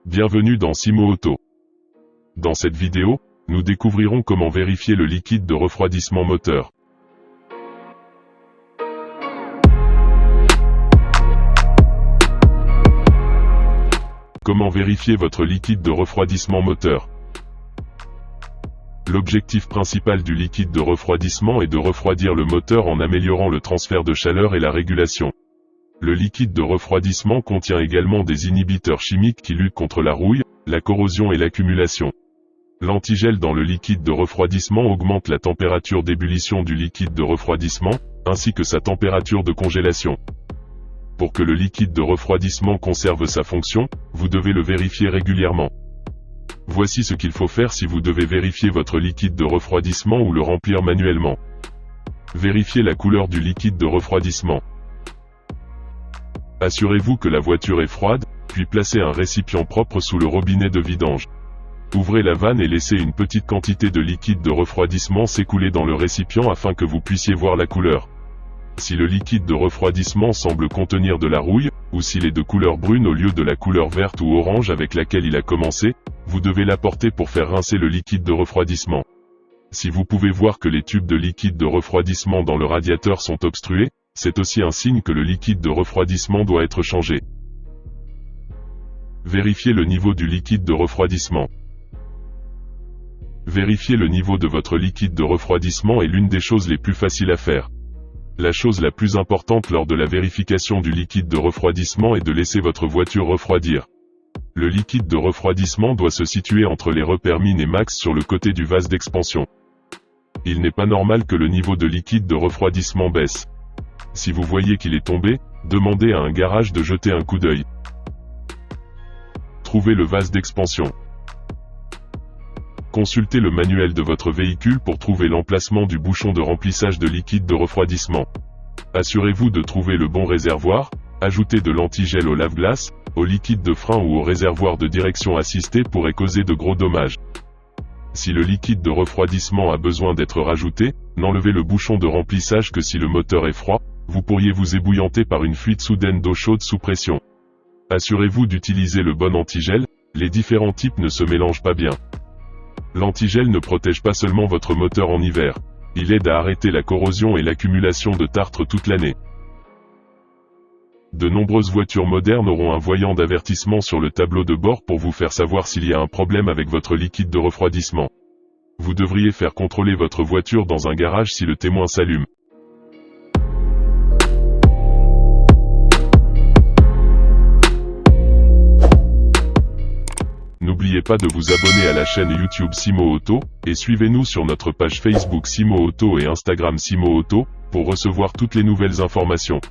Bienvenue dans Simo Auto. Dans cette vidéo, nous découvrirons comment vérifier le liquide de refroidissement moteur. Comment vérifier votre liquide de refroidissement moteur? L'objectif principal du liquide de refroidissement est de refroidir le moteur en améliorant le transfert de chaleur et la régulation. Le liquide de refroidissement contient également des inhibiteurs chimiques qui luttent contre la rouille, la corrosion et l'accumulation. L'antigel dans le liquide de refroidissement augmente la température d'ébullition du liquide de refroidissement, ainsi que sa température de congélation. Pour que le liquide de refroidissement conserve sa fonction, vous devez le vérifier régulièrement. Voici ce qu'il faut faire si vous devez vérifier votre liquide de refroidissement ou le remplir manuellement. Vérifiez la couleur du liquide de refroidissement. Assurez-vous que la voiture est froide, puis placez un récipient propre sous le robinet de vidange. Ouvrez la vanne et laissez une petite quantité de liquide de refroidissement s'écouler dans le récipient afin que vous puissiez voir la couleur. Si le liquide de refroidissement semble contenir de la rouille, ou s'il est de couleur brune au lieu de la couleur verte ou orange avec laquelle il a commencé, vous devez l'apporter pour faire rincer le liquide de refroidissement. Si vous pouvez voir que les tubes de liquide de refroidissement dans le radiateur sont obstrués, c'est aussi un signe que le liquide de refroidissement doit être changé. Vérifiez le niveau du liquide de refroidissement. Vérifier le niveau de votre liquide de refroidissement est l'une des choses les plus faciles à faire. La chose la plus importante lors de la vérification du liquide de refroidissement est de laisser votre voiture refroidir. Le liquide de refroidissement doit se situer entre les repères min et max sur le côté du vase d'expansion. Il n'est pas normal que le niveau de liquide de refroidissement baisse. Si vous voyez qu'il est tombé, demandez à un garage de jeter un coup d'œil. Trouvez le vase d'expansion. Consultez le manuel de votre véhicule pour trouver l'emplacement du bouchon de remplissage de liquide de refroidissement. Assurez-vous de trouver le bon réservoir, ajoutez de l'antigel au lave-glace, au liquide de frein ou au réservoir de direction assistée pourrait causer de gros dommages. Si le liquide de refroidissement a besoin d'être rajouté, n'enlevez le bouchon de remplissage que si le moteur est froid, vous pourriez vous ébouillanter par une fuite soudaine d'eau chaude sous pression. Assurez-vous d'utiliser le bon antigel, les différents types ne se mélangent pas bien. L'antigel ne protège pas seulement votre moteur en hiver. Il aide à arrêter la corrosion et l'accumulation de tartre toute l'année. De nombreuses voitures modernes auront un voyant d'avertissement sur le tableau de bord pour vous faire savoir s'il y a un problème avec votre liquide de refroidissement. Vous devriez faire contrôler votre voiture dans un garage si le témoin s'allume. N'oubliez pas de vous abonner à la chaîne YouTube Simo Auto, et suivez-nous sur notre page Facebook Simo Auto et Instagram Simo Auto, pour recevoir toutes les nouvelles informations.